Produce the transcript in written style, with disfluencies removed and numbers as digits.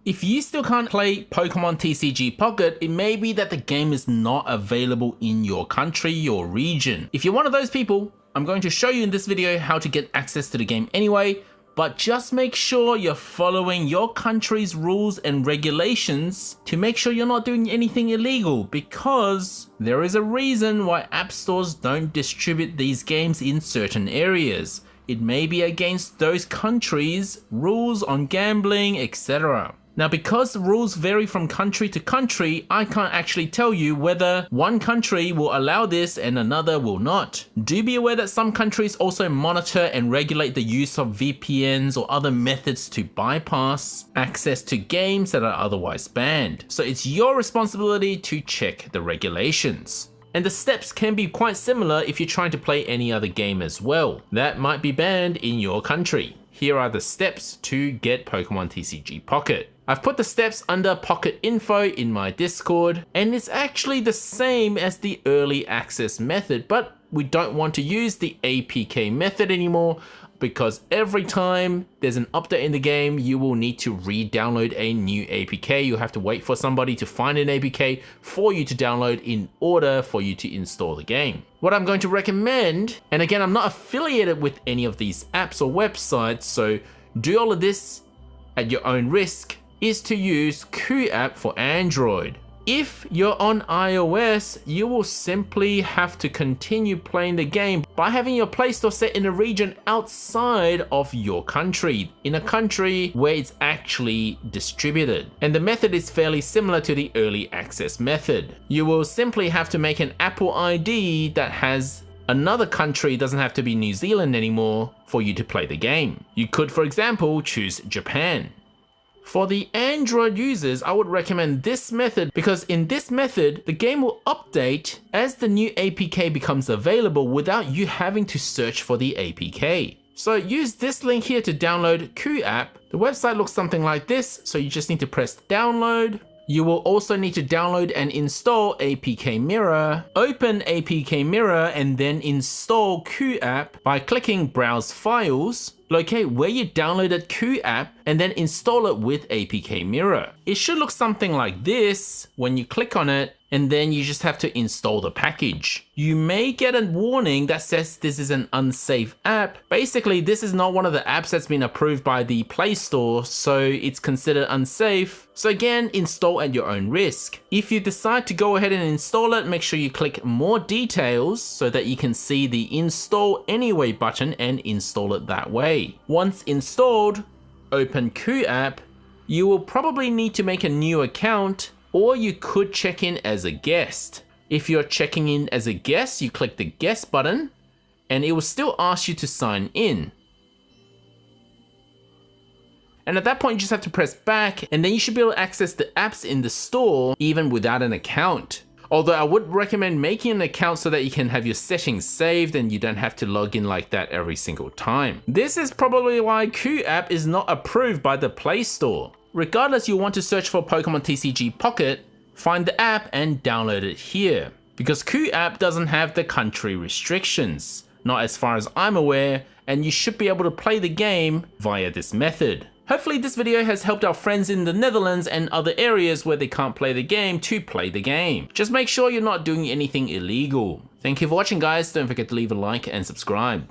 If you still can't play Pokemon TCG Pocket, it may be that the game is not available in your country or region. If you're one of those people, I'm going to show you in this video how to get access to the game anyway, but just make sure you're following your country's rules and regulations to make sure you're not doing anything illegal, because there is a reason why app stores don't distribute these games in certain areas. It may be against those countries' rules on gambling, etc. Now, because the rules vary from country to country, I can't actually tell you whether one country will allow this and another will not. Do be aware that some countries also monitor and regulate the use of VPNs or other methods to bypass access to games that are otherwise banned. So it's your responsibility to check the regulations. And the steps can be quite similar if you're trying to play any other game as well that might be banned in your country. Here are the steps to get Pokemon TCG Pocket. I've put the steps under Pocket Info in my Discord, and it's actually the same as the early access method, but we don't want to use the APK method anymore because every time there's an update in the game, you will need to re-download a new APK. You have to wait for somebody to find an APK for you to download in order for you to install the game. What I'm going to recommend, and again, I'm not affiliated with any of these apps or websites, so do all of this at your own risk, is to use QApp for Android. If you're on iOS, you will simply have to continue playing the game by having your Play Store set in a region outside of your country, in a country where it's actually distributed. And the method is fairly similar to the early access method. You will simply have to make an Apple ID that has another country, doesn't have to be New Zealand anymore, for you to play the game. You could, for example, choose Japan. For the Android users, I would recommend this method because in this method, the game will update as the new APK becomes available without you having to search for the APK. So use this link here to download QApp. The website looks something like this, so you just need to press download. You will also need to download and install APK Mirror, open APK Mirror, and then install QApp by clicking Browse Files. Locate where you downloaded QApp and then install it with APK Mirror. It should look something like this when you click on it, and then you just have to install the package. You may get a warning that says this is an unsafe app. Basically, this is not one of the apps that's been approved by the Play Store, so it's considered unsafe. So again, install at your own risk. If you decide to go ahead and install it, make sure you click more details so that you can see the install anyway button and install it that way. Once installed, open QApp. You will probably need to make a new account, or you could check in as a guest. If you're checking in as a guest, you click the guest button and it will still ask you to sign in. And at that point, you just have to press back and then you should be able to access the apps in the store even without an account. Although I would recommend making an account so that you can have your settings saved and you don't have to log in like that every single time. This is probably why QApp is not approved by the Play Store. Regardless, you'll want to search for Pokemon TCG Pocket, find the app and download it here. Because QApp doesn't have the country restrictions, not as far as I'm aware, and you should be able to play the game via this method. Hopefully this video has helped our friends in the Netherlands and other areas where they can't play the game to play the game. Just make sure you're not doing anything illegal. Thank you for watching guys, don't forget to leave a like and subscribe.